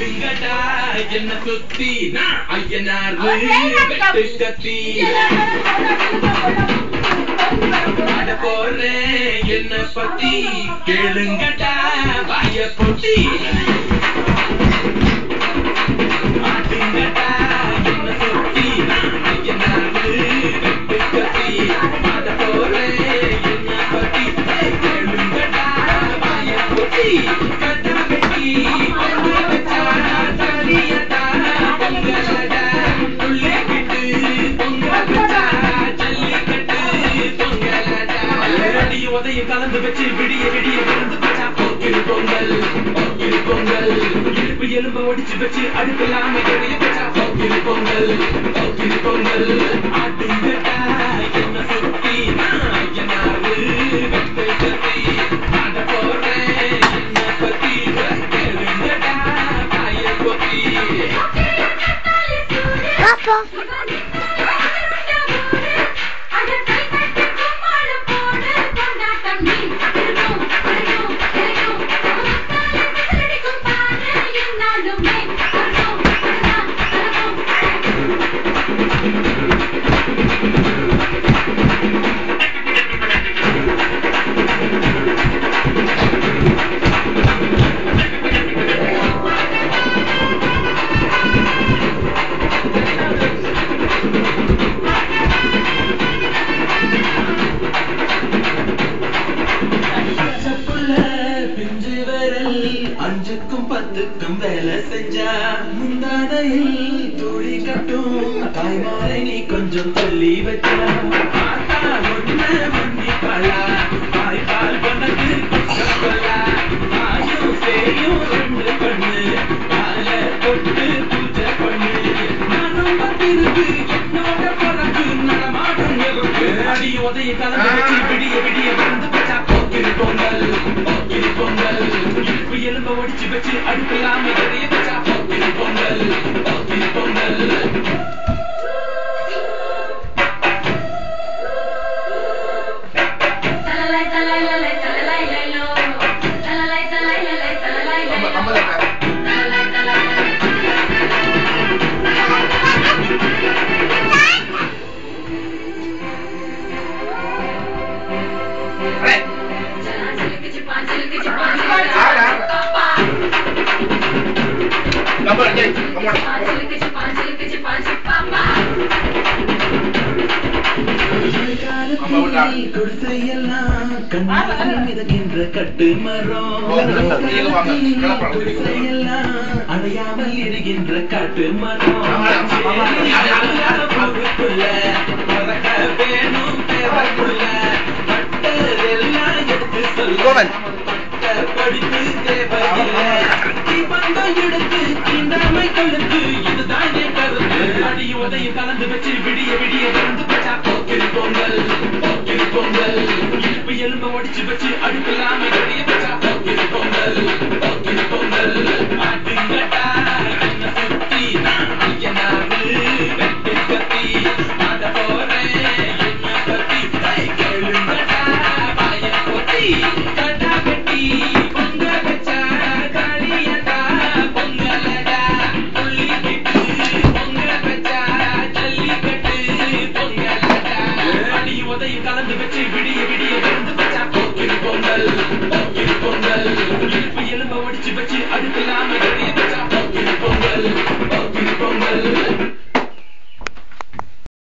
ஆட்டுங்கடா என்ன சுத்தி நான் ஐயனார் வெட்டு கத்தி ஆட போறேன் என்ன பத்தி கேளுங்கடா வாய பொட்டி ஆட்டுங்கடா என்ன சுத்தி நான் ஐயனார் வெட்டு கத்தி ஆட போறேன் என்ன பத்தி கேளுங்கடா வாய பொட்டி கட்டா வெட்டி பொங்க வச்சா தாலியடா பொங்கலடா உள்ளே கிட்டு பொங்க வச்சா ஜல்லிக்கட்டு பொங்கலடா அடி உதைய கலந்து வச்சு விடிய விடிய விருந்து பச்சா போக்கில் பொங்கல் இடுப்பு எலும்ப ஒடிச்சு வச்சு அடுக்கலாம எடைய பச்சா போக்கில் பொங்கல் ஆட்டுங்கடா என்ன சுத்தி நான் ஐயனாரு வெட்டு கத்தி ஆட போறேன் என்ன பத்தி கேளுங்கடா வாய பொத்தி அஞ்சுக்கும் பத்துக்கும் வேலை செஞ்சா முந்தானையில் துளி கட்டும் தாய்மாரை நீ கொஞ்சம் தள்ளி வச்சா பார்த்தா ஒண்ணு மன்னிப்பாளா தாய்பால் உனக்கு குற்றப்பலா தாயும் சேயும் ரெண்டு பண்ணு கால தொட்டு பூஜை பண்ணு நானும் பத்திருக்கு என்னோட பிறகு நடமாடும் இருக்கு அடி உதைய கலந்து வச்சு விடிய விடிய வந்து பச்சா போக்கில் பொங்கல் இடுப்பு எலும்ப ஒடிச்சு வச்சு அடுக்கலாம எடைய வச்சா போக்கில் பொங்கல் குடிசையெல்லாம் கண்ணாடி மிதக்கின்ற கட்டு மரம் குடிசையெல்லாம் அடையாமல் இருக்கின்ற காட்டு மரம் வேணும் தேவைக்குள்ள பட்டதெல்லாம் எடுத்து சொல்ல படித்து தேவையில்லை எடுத்து தீண்டாமை கழுத்து இதுதான் என் கருத்து அடி உதைய கலந்து வச்சு விடிய விடிய வந்து பச்சா போக்கில் பொங்கல் இடுப்பு எலும்ப ஒடிச்சு வச்சு அடுக்கலாம எடைய பச்சா போக்கில் பொங்கல் ஆட்டுங்கடா என்ன சுத்தி நான் ஐயனாரு வெட்டு கத்தி ஆட போறேன் என்ன பத்தி கேளுங்கடா வாய பொத்தி கட்டா வெட்டி பொங்க வச்சா தாலியடா பொங்கலடா உள்ளி கிட்டு பொங்க வச்சா ஜல்லிக்கட்டு பொங்கலடா அடி உதைய கலந்து வச்சு விடிய விடிய வந்து பச்சா போக்கில் பொங்கல் இடுப்பு எலும்ப ஒடிச்சு வச்சு அடுக்கலாம